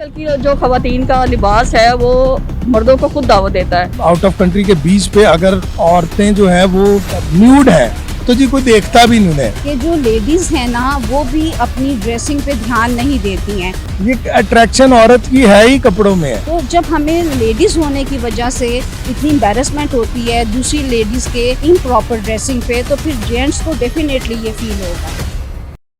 आजकल की जो खवातीन का लिबास है वो मर्दों को खुद दावत देता है। आउट ऑफ कंट्री के बीच पे अगर औरतें जो है वो न्यूड है तो जी कोई देखता भी नहीं है। कि जो लेडीज हैं ना वो भी अपनी ड्रेसिंग पे ध्यान नहीं देती हैं। ये अट्रैक्शन औरत की है ही कपड़ों में है। तो जब हमें लेडीज होने की वजह से इतनी एम्बेरसमेंट होती है दूसरी लेडीज के इम्प्रॉपर ड्रेसिंग पे, तो फिर जेंट्स को डेफिनेटली ये फील होगा।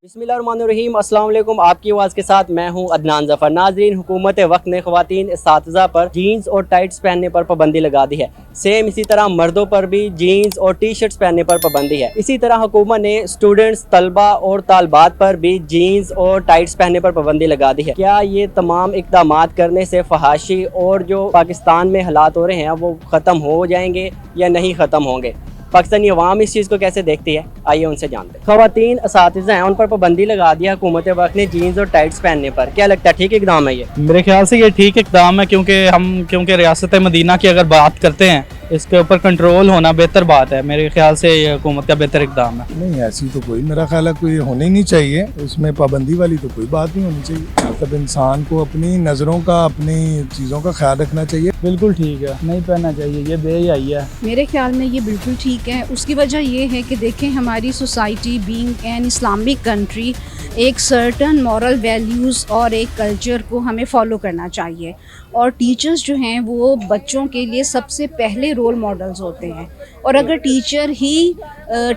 बिस्मिल्लाहिर्रहमानिर्रहीम, अस्सलाम वालेकुम। आपकी आवाज़ के साथ मैं हूं अदनान ज़फ़र। नाज़रीन, हुकूमत वक्त ने ख़वातीन इस्तातिज़ा पर जीन्स और टाइट्स पहनने पर पाबंदी लगा दी है। सेम इसी तरह मर्दों पर भी जीन्स और टी शर्ट्स पहनने पर पाबंदी है। इसी तरह हुकूमत ने स्टूडेंट्स, तलबा और तालबात पर भी जीन्स और टाइट्स पहनने पर पाबंदी लगा दी है। क्या ये तमाम इक़दामात करने से फहाशी और जो पाकिस्तान में हालात हो रहे हैं वो ख़त्म हो जाएंगे या नहीं ख़त्म होंगे? पाकिस्तानी अवाम इस चीज़ को कैसे देखती है, आइए उनसे जानते हैं। ख़वातीन असातिज़ा हैं, उन पर पाबंदी लगा दिया हुकूमत वक्त ने जीन्स और टाइट्स पहनने पर। क्या लगता है, ठीक इक़दाम है ये? मेरे ख्याल से ये ठीक इक़दाम है, क्योंकि रियासत मदीना की अगर बात करते हैं इसके ऊपर कंट्रोल होना बेहतर बात है। मेरे ख्याल से ये हुकूमत का बेहतर इक़दाम है। नहीं, ऐसी तो कोई मेरा ख्याल है कोई होनी नहीं चाहिए, इसमें पाबंदी वाली तो कोई बात नहीं होनी चाहिए। मतलब इंसान को अपनी नज़रों का, अपनी चीज़ों का ख्याल रखना चाहिए। बिल्कुल ठीक है, नहीं पहनना चाहिए, ये बेहयाई है। मेरे ख्याल में ये बिल्कुल ठीक है। उसकी वजह ये है कि देखें, हमारी society being an Islamic country एक सर्टन मॉरल वैल्यूज़ और एक कल्चर को हमें फॉलो करना चाहिए। और टीचर्स जो हैं वो बच्चों के लिए सबसे पहले रोल मॉडल्स होते हैं। और अगर टीचर ही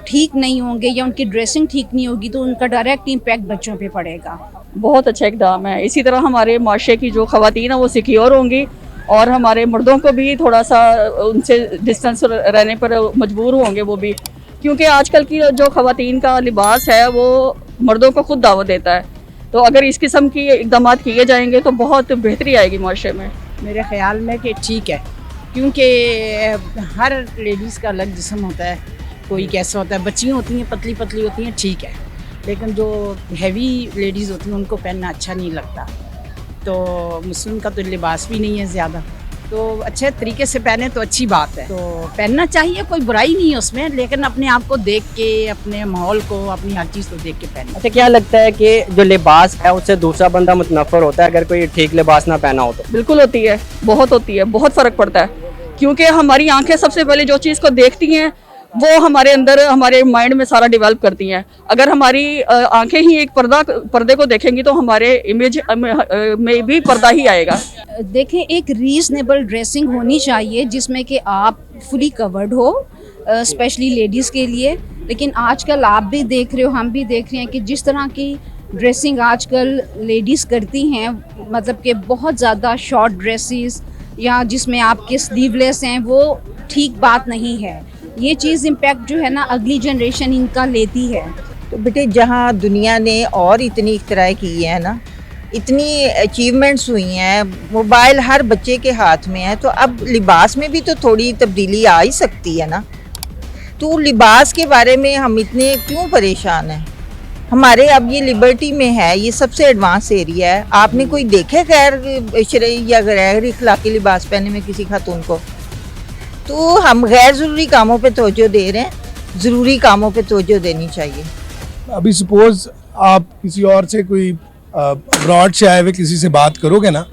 ठीक नहीं होंगे या उनकी ड्रेसिंग ठीक नहीं होगी तो उनका डायरेक्ट इम्पैक्ट बच्चों पे पड़ेगा। बहुत अच्छा इकदाम है। इसी तरह हमारे माशरे की जो खवातीन है वो सिक्योर होंगी और हमारे मर्दों को भी थोड़ा सा उनसे डिस्टेंस रहने पर मजबूर होंगे वो भी, क्योंकि आजकल की जो खवातीन का लिबास है वो मर्दों को खुद दावत देता है। तो अगर इस किस्म की इक़दाम किए जाएंगे तो बहुत बेहतरी आएगी माशरे में। मेरे ख्याल में कि ठीक है, क्योंकि हर लेडीज़ का अलग जिस्म होता है। कोई कैसा होता है, बच्चियाँ होती हैं पतली पतली होती हैं, ठीक है, लेकिन जो हैवी लेडीज़ होती हैं उनको पहनना अच्छा नहीं लगता। तो मुस्लिम का तो लिबास भी नहीं है ज़्यादा, तो अच्छे तरीके से पहने तो अच्छी बात है। तो पहनना चाहिए, कोई बुराई नहीं है उसमें, लेकिन अपने आप को देख के, अपने माहौल को, अपनी हर चीज़ को देख के पहनना। अच्छा, क्या लगता है कि जो लिबास है उससे दूसरा बंदा मुतनफ़र होता है अगर कोई ठीक लिबास ना पहना हो तो? बिल्कुल होती है, बहुत होती है, बहुत फ़र्क पड़ता है, क्योंकि हमारी आंखें सबसे पहले जो चीज़ को देखती हैं वो हमारे अंदर, हमारे माइंड में सारा डेवलप करती हैं। अगर हमारी आंखें ही एक पर्दे को देखेंगी तो हमारे इमेज में भी पर्दा ही आएगा। देखें, एक रीज़नेबल ड्रेसिंग होनी चाहिए जिसमें कि आप फुली कवर्ड हो, स्पेशली लेडीज़ के लिए। लेकिन आजकल आप भी देख रहे हो, हम भी देख रहे हैं कि जिस तरह की ड्रेसिंग आजकल लेडीज़ करती हैं, मतलब कि बहुत ज़्यादा शॉर्ट ड्रेसेस या जिसमें आपके स्लीवलेस हैं, वो ठीक बात नहीं है। ये चीज़ इम्पैक्ट जो है ना अगली जनरेशन इनका लेती है। तो बेटे, जहाँ दुनिया ने और इतनी इख्तराएँ की हैं ना, इतनी अचीवमेंट्स हुई हैं, मोबाइल हर बच्चे के हाथ में है, तो अब लिबास में भी तो थोड़ी तब्दीली आ ही सकती है ना। तो लिबास के बारे में हम इतने क्यों परेशान हैं? हमारे अब ये लिबर्टी में है, ये सबसे एडवांस एरिया है। आपने कोई देखे गैर शरई या गैर इखलाकी लिबास पहने में किसी खातून को? तो हम गैर ज़रूरी कामों पे तवज्जो दे रहे हैं, ज़रूरी कामों पे तवज्जो देनी चाहिए। अभी सपोज आप किसी और से, कोई अब्रॉड से आए हुए किसी से बात करोगे ना,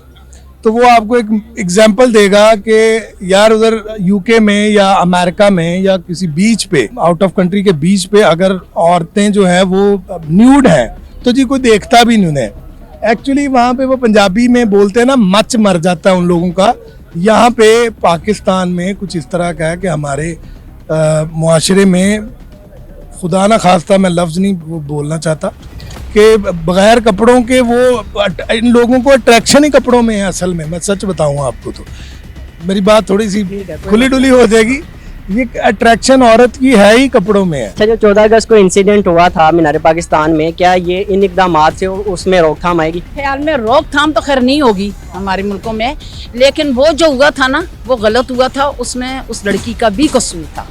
तो वो आपको एक एग्जांपल देगा कि यार उधर यूके में या अमेरिका में या किसी बीच पे, आउट ऑफ कंट्री के बीच पे अगर औरतें जो है वो न्यूड हैं तो जी कोई देखता भी नहीं है। एक्चुअली वहाँ पे वो पंजाबी में बोलते हैं ना, मच मर जाता है उन लोगों का। यहाँ पे पाकिस्तान में कुछ इस तरह का है कि हमारे मुआशरे में, खुदा ना खास्ता मैं लफ्ज़ नहीं बोलना चाहता, कि बगैर कपड़ों के वो इन लोगों को अट्रैक्शन ही कपड़ों में है। असल में मैं सच बताऊँ आपको तो मेरी बात थोड़ी सी खुली डुली हो जाएगी, ये अट्रैक्शन औरत की है ही कपड़ों में है। अच्छा, जो 14 अगस्त को इंसिडेंट हुआ था मीनार पाकिस्तान में, क्या ये इन इक़दामात से उसमें रोकथाम आएगी? ख्याल में रोकथाम तो खैर नहीं होगी हमारे मुल्कों में, लेकिन वो जो हुआ था ना वो गलत हुआ था। उसमें उस लड़की का भी कसूर था,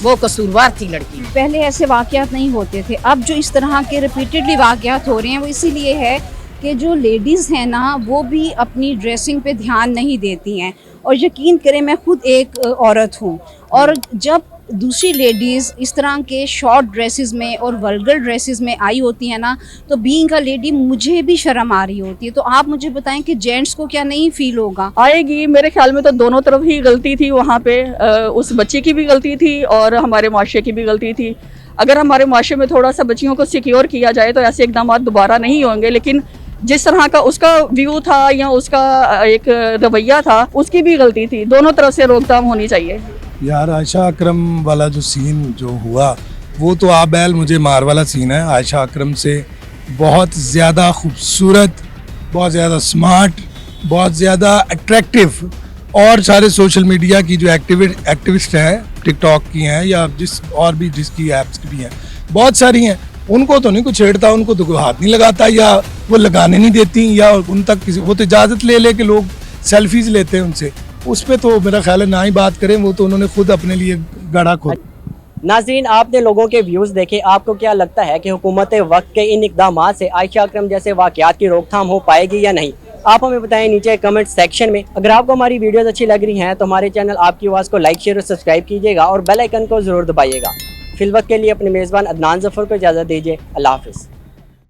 वो कसूरवार थी लड़की। पहले ऐसे वाक़यात नहीं होते थे। अब जो इस तरह के रिपीटेडली वाक़यात हो रहे हैं वो इसीलिए है कि जो लेडीज़ हैं ना वो भी अपनी ड्रेसिंग पे ध्यान नहीं देती हैं। और यकीन करें, मैं खुद एक औरत हूँ, और जब दूसरी लेडीज़ इस तरह के शॉर्ट ड्रेसेस में और वल्गर ड्रेसेस में आई होती है ना, तो बीइंग अ लेडी मुझे भी शर्म आ रही होती है। तो आप मुझे बताएं कि जेंट्स को क्या नहीं फील होगा? आएगी, मेरे ख्याल में तो दोनों तरफ ही गलती थी वहाँ पे। उस बच्ची की भी गलती थी और हमारे माशरे की भी गलती थी। अगर हमारे माशरे में थोड़ा सा बच्चियों को सिक्योर किया जाए तो ऐसे इकदाम दोबारा नहीं होंगे, लेकिन जिस तरह का उसका व्यू था या उसका एक रवैया था, उसकी भी गलती थी। दोनों तरफ से रोकथाम होनी चाहिए। यार आयशा अकरम वाला जो सीन जो हुआ वो तो आप बैल मुझे मार वाला सीन है। आयशा अकरम से बहुत ज़्यादा खूबसूरत, बहुत ज़्यादा स्मार्ट, बहुत ज़्यादा अट्रैक्टिव और सारे सोशल मीडिया की जो एक्टिविस्ट हैं, टिकटॉक की हैं या और भी जिसकी ऐप्स की भी हैं, बहुत सारी हैं, उनको तो नहीं कुछ छेड़ता, उनको तो कोई हाथ नहीं लगाता या वो लगाने नहीं देती या उन तक किसी, वो तो इजाज़त ले के लोग सेल्फीज लेते हैं उनसे। उस पर तो मेरा ख्याल है ना ही बात करें, वो तो उन्होंने खुद अपने लिए गड़ा खोद। नाज़रीन, आपने लोगों के व्यूज़ देखे, आपको क्या लगता है कि हुकूमत वक्त के इन इक़दाम से आयशा अकरम जैसे वाक़यात की रोकथाम हो पाएगी या नहीं? आप हमें बताएं नीचे कमेंट सेक्शन में। अगर आपको हमारी वीडियोस अच्छी लग रही हैं तो हमारे चैनल आपकी आवाज़ को लाइक, शेयर और सब्सक्राइब कीजिएगा और बेल आइकन को ज़रूर दबाइएगा। फिल वक्त के लिए अपने मेज़बान अदनान ज़फ़र को इजाज़त दीजिए। अल्लाह हाफ़िज़।